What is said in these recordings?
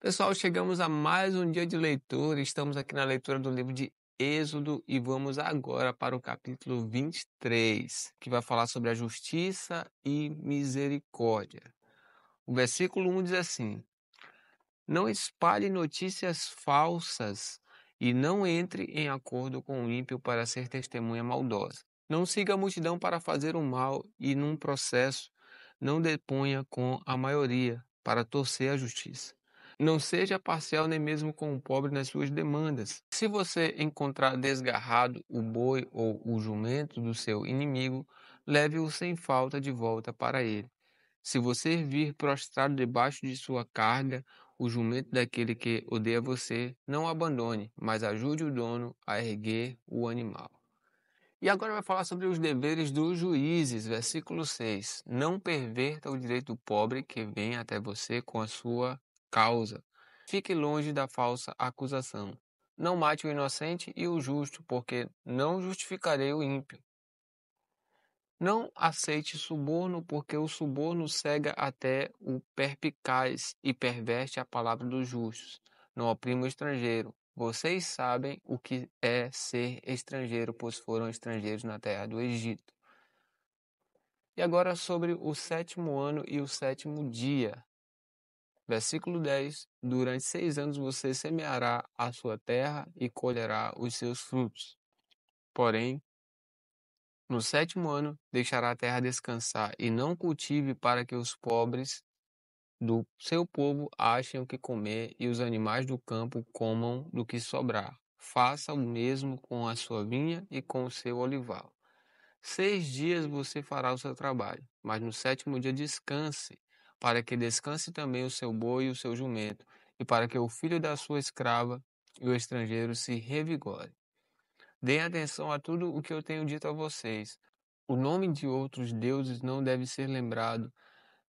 Pessoal, chegamos a mais um dia de leitura. Estamos aqui na leitura do livro de Êxodo e vamos agora para o capítulo 23, que vai falar sobre a justiça e misericórdia. O versículo 1 diz assim: Não espalhe notícias falsas e não entre em acordo com o ímpio para ser testemunha maldosa. Não siga a multidão para fazer o mal e, num processo, não deponha com a maioria para torcer a justiça. Não seja parcial nem mesmo com o pobre nas suas demandas. Se você encontrar desgarrado o boi ou o jumento do seu inimigo, leve-o sem falta de volta para ele. Se você vir prostrado debaixo de sua carga, o jumento daquele que odeia você, não o abandone, mas ajude o dono a erguer o animal. E agora vai falar sobre os deveres dos juízes, versículo 6. Não perverta o direito do pobre que vem até você com a sua causa. Fique longe da falsa acusação. Não mate o inocente e o justo, porque não justificarei o ímpio. Não aceite suborno, porque o suborno cega até o perspicaz e perverte a palavra dos justos. Não oprima o estrangeiro. Vocês sabem o que é ser estrangeiro, pois foram estrangeiros na terra do Egito. E agora sobre o sétimo ano e o sétimo dia. Versículo 10. Durante 6 anos você semeará a sua terra e colherá os seus frutos. Porém, no sétimo ano, deixará a terra descansar e não cultive para que os pobres do seu povo achem o que comer e os animais do campo comam do que sobrar. Faça o mesmo com a sua vinha e com o seu olival. 6 dias você fará o seu trabalho, mas no sétimo dia descanse, para que descanse também o seu boi e o seu jumento, e para que o filho da sua escrava e o estrangeiro se revigore. Deem atenção a tudo o que eu tenho dito a vocês. O nome de outros deuses não deve ser lembrado,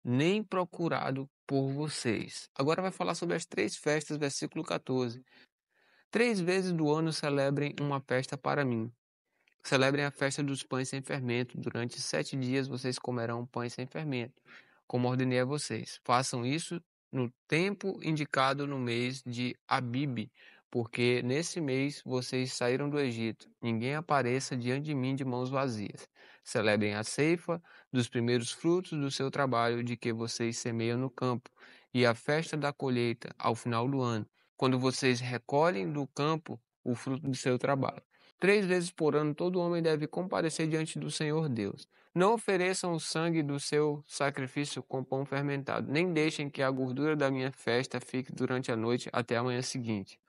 nem procurado por vocês. Agora vai falar sobre as 3 festas, versículo 14. 3 vezes do ano celebrem uma festa para mim. Celebrem a festa dos pães sem fermento. Durante 7 dias vocês comerão pães sem fermento, como ordenei a vocês. Façam isso no tempo indicado no mês de Abibe, porque nesse mês vocês saíram do Egito. Ninguém apareça diante de mim de mãos vazias. Celebrem a ceifa dos primeiros frutos do seu trabalho de que vocês semeiam no campo, e a festa da colheita ao final do ano, quando vocês recolhem do campo o fruto do seu trabalho. 3 vezes por ano todo homem deve comparecer diante do Senhor Deus. Não ofereçam o sangue do seu sacrifício com pão fermentado, nem deixem que a gordura da minha festa fique durante a noite até a manhã seguinte.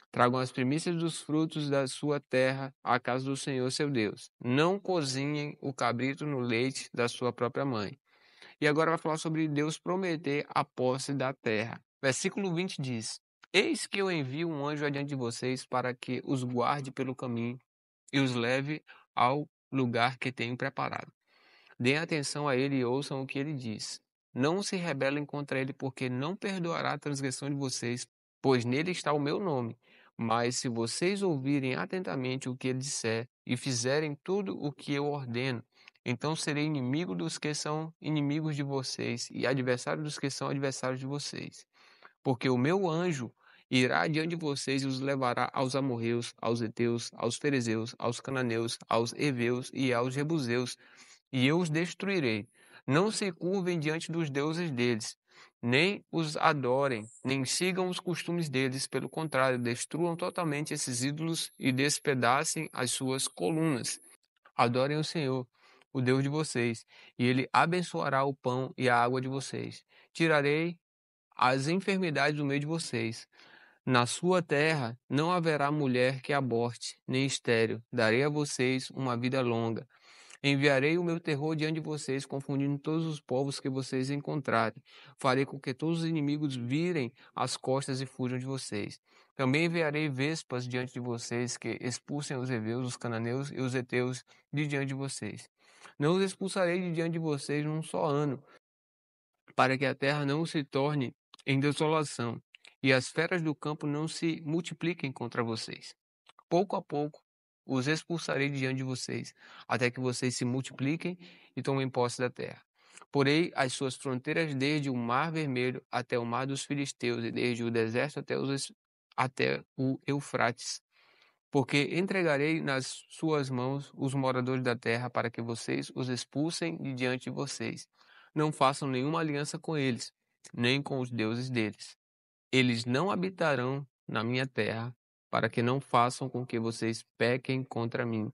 Tragam as primícias dos frutos da sua terra à casa do Senhor seu Deus. Não cozinhem o cabrito no leite da sua própria mãe. E agora vai falar sobre Deus prometer a posse da terra. Versículo 20 diz: Eis que eu envio um anjo adiante de vocês para que os guarde pelo caminho e os leve ao lugar que tenho preparado. Deem atenção a ele e ouçam o que ele diz. Não se rebelem contra ele, porque não perdoará a transgressão de vocês, pois nele está o meu nome. Mas se vocês ouvirem atentamente o que ele disser e fizerem tudo o que eu ordeno, então serei inimigo dos que são inimigos de vocês e adversário dos que são adversários de vocês. Porque o meu anjo irá diante de vocês e os levará aos amorreus, aos heteus, aos ferezeus, aos cananeus, aos heveus e aos jebuseus, e eu os destruirei. Não se curvem diante dos deuses deles, nem os adorem, nem sigam os costumes deles. Pelo contrário, destruam totalmente esses ídolos e despedacem as suas colunas. Adorem o Senhor, o Deus de vocês, e ele abençoará o pão e a água de vocês. Tirarei as enfermidades do meio de vocês. Na sua terra não haverá mulher que aborte, nem estéril. Darei a vocês uma vida longa. Enviarei o meu terror diante de vocês, confundindo todos os povos que vocês encontrarem. Farei com que todos os inimigos virem as costas e fujam de vocês. Também enviarei vespas diante de vocês, que expulsem os heveus, os cananeus e os heteus de diante de vocês. Não os expulsarei de diante de vocês num só ano, para que a terra não se torne em desolação, e as feras do campo não se multipliquem contra vocês. Pouco a pouco os expulsarei de diante de vocês, até que vocês se multipliquem e tomem posse da terra. Porei as suas fronteiras desde o Mar Vermelho até o Mar dos Filisteus e desde o deserto até o Eufrates. Porque entregarei nas suas mãos os moradores da terra para que vocês os expulsem de diante de vocês. Não façam nenhuma aliança com eles, nem com os deuses deles. Eles não habitarão na minha terra, para que não façam com que vocês pequem contra mim.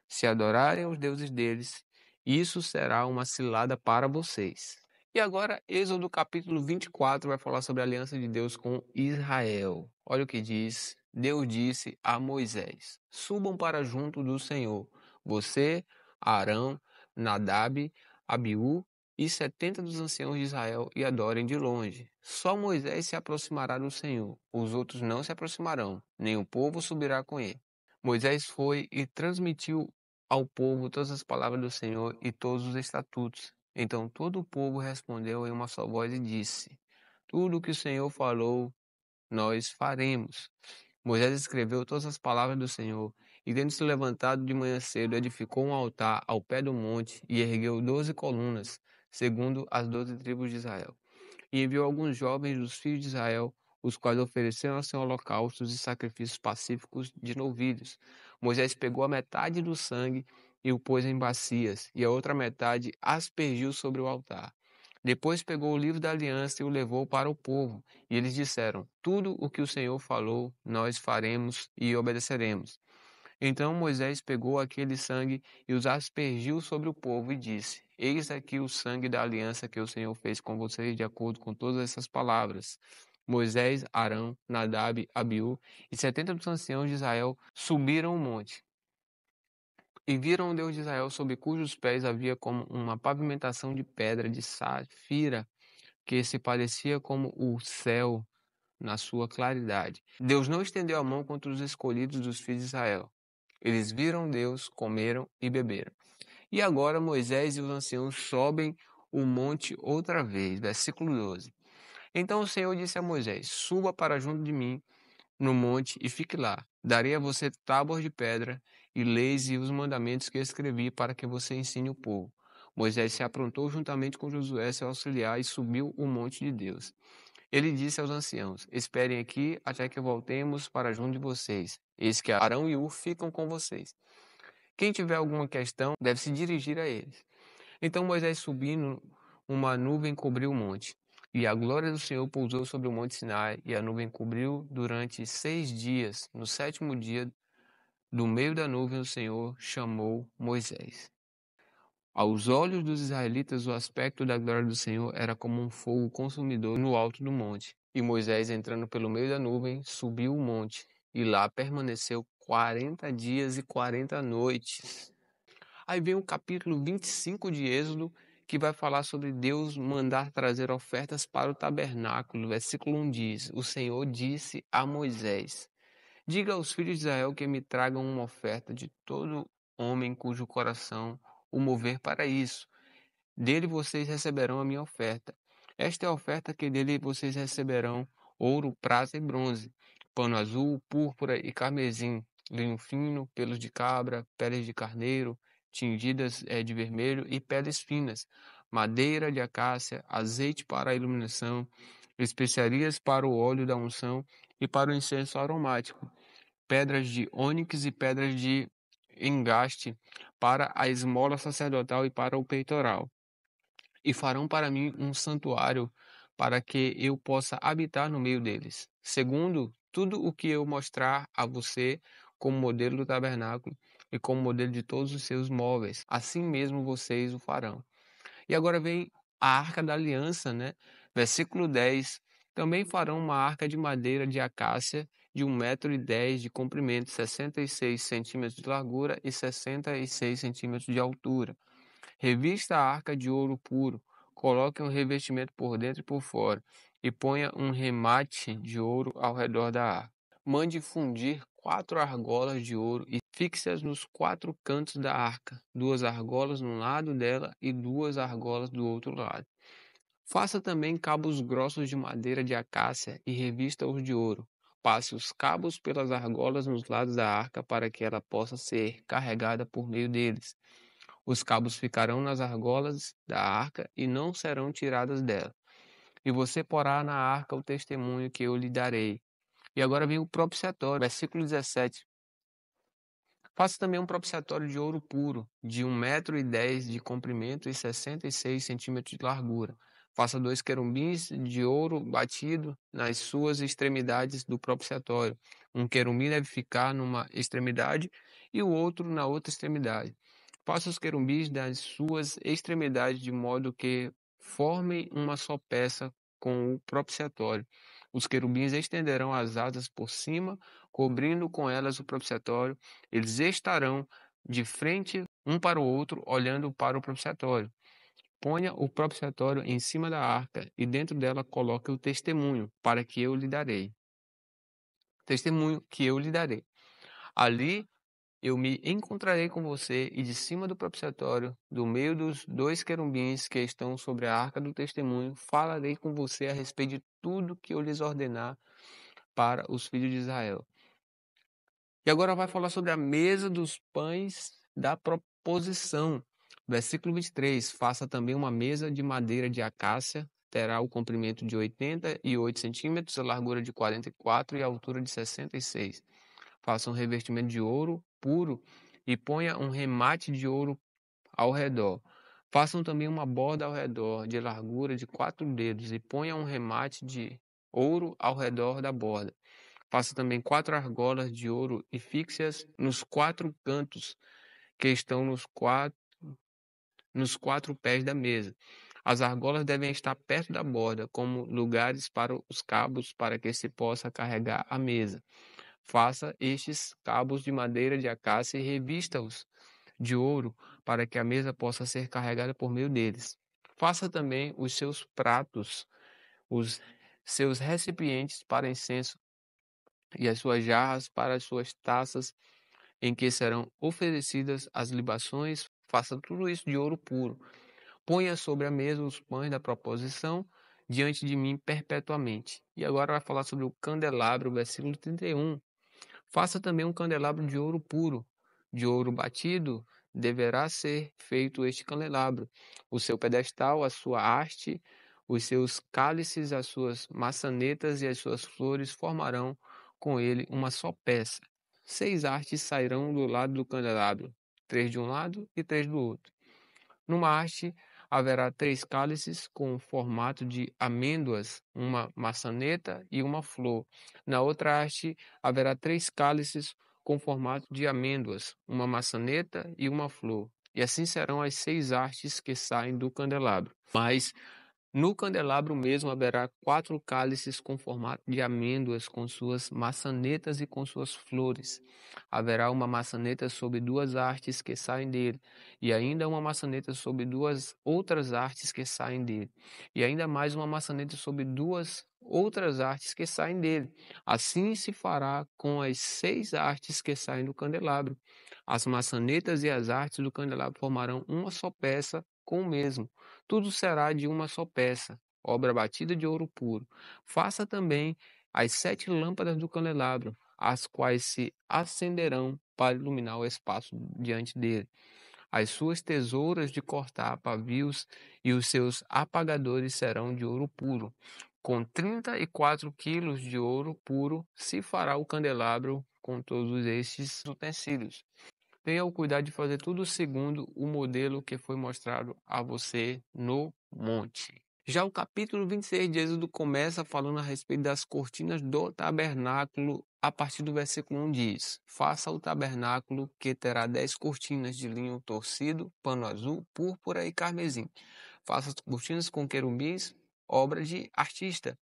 Se adorarem os deuses deles, isso será uma cilada para vocês. E agora, Êxodo capítulo 24 vai falar sobre a aliança de Deus com Israel. Olha o que diz. Deus disse a Moisés: Subam para junto do Senhor, você, Arão, Nadab, Abiú e 70 dos anciãos de Israel, e adorem de longe. Só Moisés se aproximará do Senhor, os outros não se aproximarão, nem o povo subirá com ele. Moisés foi e transmitiu ao povo todas as palavras do Senhor e todos os estatutos. Então todo o povo respondeu em uma só voz e disse: Tudo o que o Senhor falou, nós faremos. Moisés escreveu todas as palavras do Senhor, e tendo se levantado de manhã cedo, edificou um altar ao pé do monte e ergueu 12 colunas, segundo as 12 tribos de Israel. E enviou alguns jovens dos filhos de Israel, os quais ofereceram ao Senhor holocaustos e sacrifícios pacíficos de novilhos. Moisés pegou a metade do sangue e o pôs em bacias, e a outra metade aspergiu sobre o altar. Depois pegou o livro da aliança e o levou para o povo. E eles disseram: Tudo o que o Senhor falou, nós faremos e obedeceremos. Então Moisés pegou aquele sangue e os aspergiu sobre o povo e disse: Eis aqui o sangue da aliança que o Senhor fez com vocês, de acordo com todas essas palavras. Moisés, Arão, Nadab, Abiú e 70 dos anciãos de Israel subiram o monte. E viram o Deus de Israel, sob cujos pés havia como uma pavimentação de pedra de safira, que se parecia como o céu na sua claridade. Deus não estendeu a mão contra os escolhidos dos filhos de Israel. Eles viram Deus, comeram e beberam. E agora Moisés e os anciãos sobem o monte outra vez. Versículo 12. Então o Senhor disse a Moisés: Suba para junto de mim no monte e fique lá. Darei a você tábuas de pedra e leis e os mandamentos que escrevi para que você ensine o povo. Moisés se aprontou juntamente com Josué, seu auxiliar, e subiu o monte de Deus. Ele disse aos anciãos: Esperem aqui até que voltemos para junto de vocês. Eis que Arão e Ur ficam com vocês. Quem tiver alguma questão deve se dirigir a eles. Então Moisés subindo, uma nuvem cobriu o monte. E a glória do Senhor pousou sobre o monte Sinai, e a nuvem cobriu durante 6 dias. No 7º dia, do meio da nuvem, o Senhor chamou Moisés. Aos olhos dos israelitas, o aspecto da glória do Senhor era como um fogo consumidor no alto do monte. E Moisés, entrando pelo meio da nuvem, subiu o monte, e lá permaneceu 40 dias e 40 noites. Aí vem o capítulo 25 de Êxodo, que vai falar sobre Deus mandar trazer ofertas para o tabernáculo. Versículo 1 diz: O Senhor disse a Moisés: Diga aos filhos de Israel que me tragam uma oferta de todo homem cujo coração o mover para isso. Dele vocês receberão a minha oferta. Esta é a oferta que dele vocês receberão: ouro, prata e bronze, pano azul, púrpura e carmesim, linho fino, pelos de cabra, peles de carneiro, tingidas de vermelho e peles finas, madeira de acácia, azeite para a iluminação, especiarias para o óleo da unção e para o incenso aromático, pedras de ônix e pedras de engaste para a esmola sacerdotal e para o peitoral. E farão para mim um santuário para que eu possa habitar no meio deles. Segundo, tudo o que eu mostrar a você como modelo do tabernáculo e como modelo de todos os seus móveis, assim mesmo vocês o farão. E agora vem a arca da aliança, né? Versículo 10. Também farão uma arca de madeira de acácia de 1,10 m de comprimento, 66 centímetros de largura e 66 centímetros de altura. Revista a arca de ouro puro, coloque um revestimento por dentro e por fora, e ponha um remate de ouro ao redor da arca. Mande fundir 4 argolas de ouro e fixe-as nos 4 cantos da arca, 2 argolas num lado dela e 2 argolas do outro lado. Faça também cabos grossos de madeira de acácia e revista-os de ouro. Passe os cabos pelas argolas nos lados da arca para que ela possa ser carregada por meio deles. Os cabos ficarão nas argolas da arca e não serão tiradas dela. E você porá na arca o testemunho que eu lhe darei. E agora vem o propiciatório, versículo 17. Faça também um propiciatório de ouro puro, de 1,10 m de comprimento e 66 centímetros de largura. Faça 2 querubins de ouro batido nas suas extremidades do propiciatório. Um querubim deve ficar numa extremidade e o outro na outra extremidade. Faça os querubins das suas extremidades de modo que formem uma só peça com o propiciatório. Os querubins estenderão as asas por cima, cobrindo com elas o propiciatório. Eles estarão de frente um para o outro, olhando para o propiciatório. Ponha o propiciatório em cima da arca e dentro dela coloque o testemunho, para que eu lhe darei. Testemunho que eu lhe darei. Ali eu me encontrarei com você e de cima do propiciatório, do meio dos 2 querubins que estão sobre a arca do testemunho, falarei com você a respeito de tudo que eu lhes ordenar para os filhos de Israel. E agora vai falar sobre a mesa dos pães da proposição. Versículo 23. Faça também uma mesa de madeira de acácia, terá o comprimento de 88 centímetros, a largura de 44 e a altura de 66. Faça um revestimento de ouro puro e ponha um remate de ouro ao redor. Façam também uma borda ao redor, de largura de 4 dedos, e ponha um remate de ouro ao redor da borda. Faça também 4 argolas de ouro e fixe-as nos 4 cantos que estão nos quatro pés da mesa. As argolas devem estar perto da borda, como lugares para os cabos, para que se possa carregar a mesa. Faça estes cabos de madeira de acácia e revista-os de ouro, para que a mesa possa ser carregada por meio deles. Faça também os seus pratos, os seus recipientes para incenso e as suas jarras para as suas taças, em que serão oferecidas as libações. Faça tudo isso de ouro puro. Ponha sobre a mesa os pães da proposição diante de mim perpetuamente. E agora vai falar sobre o candelabro, versículo 31. Faça também um candelabro de ouro puro, de ouro batido, deverá ser feito este candelabro. O seu pedestal, a sua haste, os seus cálices, as suas maçanetas e as suas flores formarão com ele uma só peça. 6 hastes sairão do lado do candelabro, 3 de um lado e 3 do outro. Numa haste haverá 3 cálices com formato de amêndoas, uma maçaneta e uma flor. Na outra haste haverá 3 cálices com formato de amêndoas, uma maçaneta e uma flor. E assim serão as 6 hastes que saem do candelabro. Mas no candelabro mesmo haverá 4 cálices com formato de amêndoas, com suas maçanetas e com suas flores. Haverá uma maçaneta sobre 2 hastes que saem dele, e ainda uma maçaneta sobre 2 outras hastes que saem dele, e ainda mais uma maçaneta sobre 2 outras hastes que saem dele. Assim se fará com as 6 hastes que saem do candelabro. As maçanetas e as hastes do candelabro formarão uma só peça com o mesmo. Tudo será de uma só peça, obra batida de ouro puro. Faça também as 7 lâmpadas do candelabro, as quais se acenderão para iluminar o espaço diante dele. As suas tesouras de cortar pavios e os seus apagadores serão de ouro puro. Com 34 quilos de ouro puro se fará o candelabro com todos estes utensílios. Tenha o cuidado de fazer tudo segundo o modelo que foi mostrado a você no monte. Já o capítulo 26 de Êxodo começa falando a respeito das cortinas do tabernáculo. A partir do versículo 1 diz: Faça o tabernáculo que terá 10 cortinas de linho torcido, pano azul, púrpura e carmesim. Faça as cortinas com querubins, obra de artista.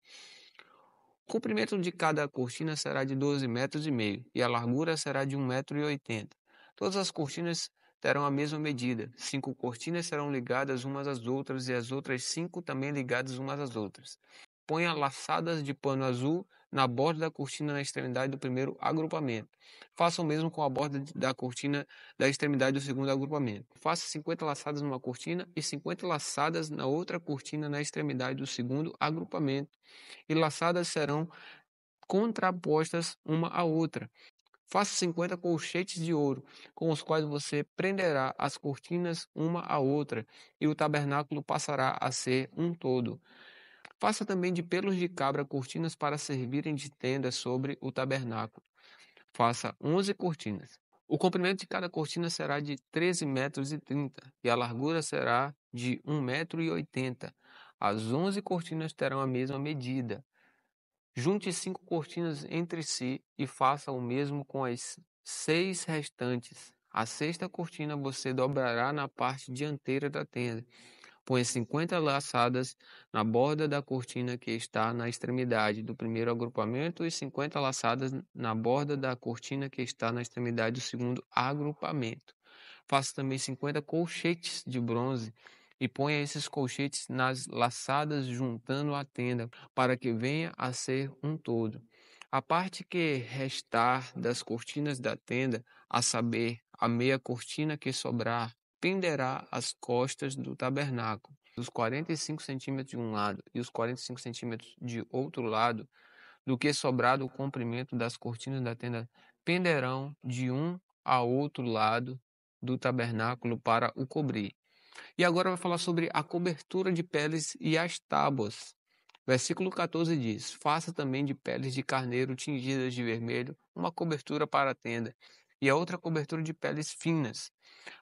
O comprimento de cada cortina será de 12,5 metros e a largura será de 1,80 m. Todas as cortinas terão a mesma medida. 5 cortinas serão ligadas umas às outras e as outras 5 também ligadas umas às outras. Ponha laçadas de pano azul na borda da cortina na extremidade do primeiro agrupamento. Faça o mesmo com a borda da cortina da extremidade do segundo agrupamento. Faça 50 laçadas numa cortina e 50 laçadas na outra cortina na extremidade do segundo agrupamento. E laçadas serão contrapostas uma à outra. Faça 50 colchetes de ouro, com os quais você prenderá as cortinas uma à outra, e o tabernáculo passará a ser um todo. Faça também de pelos de cabra cortinas para servirem de tenda sobre o tabernáculo. Faça 11 cortinas. O comprimento de cada cortina será de 13,30 metros, e a largura será de 1,80 metro. As 11 cortinas terão a mesma medida. Junte 5 cortinas entre si e faça o mesmo com as 6 restantes. A sexta cortina você dobrará na parte dianteira da tenda. Põe 50 laçadas na borda da cortina que está na extremidade do primeiro agrupamento e 50 laçadas na borda da cortina que está na extremidade do segundo agrupamento. Faça também 50 colchetes de bronze e ponha esses colchetes nas laçadas juntando a tenda, para que venha a ser um todo. A parte que restar das cortinas da tenda, a saber, a meia cortina que sobrar, penderá às costas do tabernáculo. Os 45 centímetros de um lado e os 45 centímetros de outro lado, do que sobrar do comprimento das cortinas da tenda, penderão de um a outro lado do tabernáculo para o cobrir. E agora vai falar sobre a cobertura de peles e as tábuas. Versículo 14 diz: Faça também de peles de carneiro tingidas de vermelho uma cobertura para a tenda, e a outra cobertura de peles finas.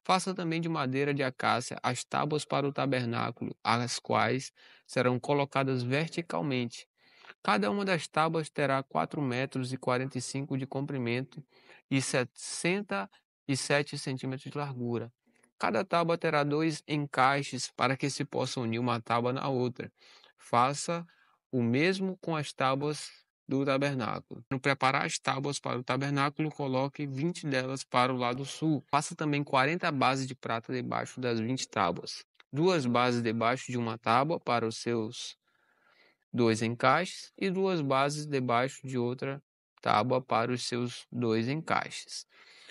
Faça também de madeira de acácia as tábuas para o tabernáculo, as quais serão colocadas verticalmente. Cada uma das tábuas terá 4,45 metros de comprimento e 67 centímetros de largura. Cada tábua terá 2 encaixes para que se possa unir uma tábua na outra. Faça o mesmo com as tábuas do tabernáculo. No preparar as tábuas para o tabernáculo, coloque 20 delas para o lado sul. Faça também 40 bases de prata debaixo das 20 tábuas. 2 bases debaixo de uma tábua para os seus 2 encaixes e 2 bases debaixo de outra tábua para os seus 2 encaixes.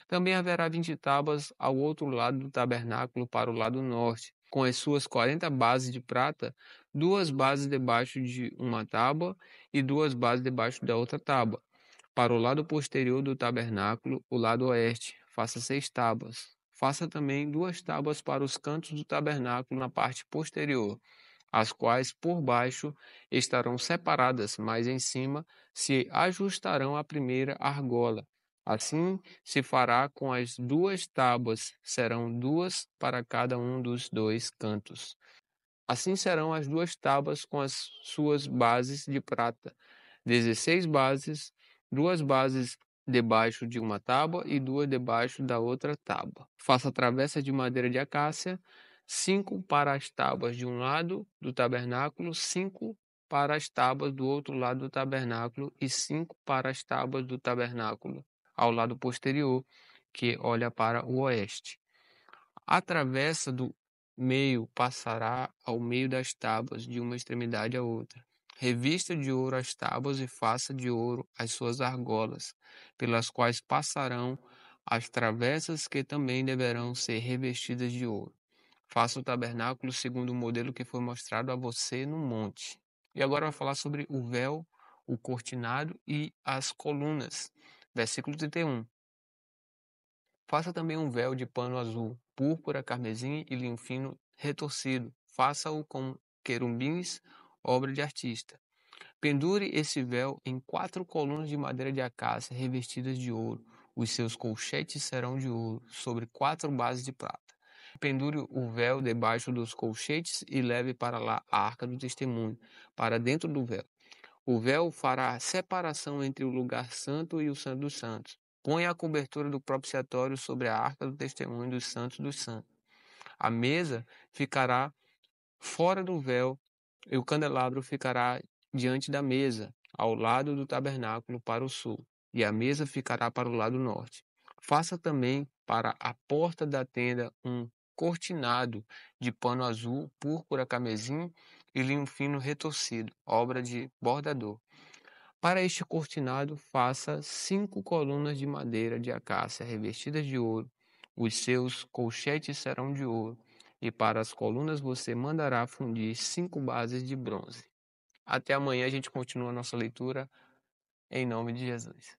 Também haverá 20 tábuas ao outro lado do tabernáculo para o lado norte, com as suas 40 bases de prata, 2 bases debaixo de uma tábua e 2 bases debaixo da outra tábua. Para o lado posterior do tabernáculo, o lado oeste, faça 6 tábuas. Faça também 2 tábuas para os cantos do tabernáculo na parte posterior, as quais por baixo estarão separadas, mas em cima se ajustarão à primeira argola. Assim se fará com as 2 tábuas, serão 2 para cada um dos 2 cantos. Assim serão as 2 tábuas com as suas bases de prata, 16 bases, 2 bases debaixo de uma tábua e 2 debaixo da outra tábua. Faça travessa de madeira de acácia, 5 para as tábuas de um lado do tabernáculo, 5 para as tábuas do outro lado do tabernáculo e 5 para as tábuas do tabernáculo ao lado posterior, que olha para o oeste. A travessa do meio passará ao meio das tábuas, de uma extremidade à outra. Revista de ouro as tábuas e faça de ouro as suas argolas, pelas quais passarão as travessas, que também deverão ser revestidas de ouro. Faça o tabernáculo segundo o modelo que foi mostrado a você no monte. E agora vai falar sobre o véu, o cortinado e as colunas. Versículo 31. Faça também um véu de pano azul, púrpura, carmesim e linho fino retorcido. Faça-o com querubins, obra de artista. Pendure esse véu em 4 colunas de madeira de acácia revestidas de ouro. Os seus colchetes serão de ouro, sobre 4 bases de prata. Pendure o véu debaixo dos colchetes e leve para lá a arca do testemunho, para dentro do véu. O véu fará separação entre o lugar santo e o santo dos santos. Ponha a cobertura do propiciatório sobre a arca do testemunho dos santos. A mesa ficará fora do véu e o candelabro ficará diante da mesa, ao lado do tabernáculo para o sul, e a mesa ficará para o lado norte. Faça também para a porta da tenda um cortinado de pano azul, púrpura, carmesim e linho fino retorcido, obra de bordador. Para este cortinado, faça 5 colunas de madeira de acácia revestidas de ouro. Os seus colchetes serão de ouro. E para as colunas você mandará fundir 5 bases de bronze. Até amanhã a gente continua a nossa leitura, em nome de Jesus.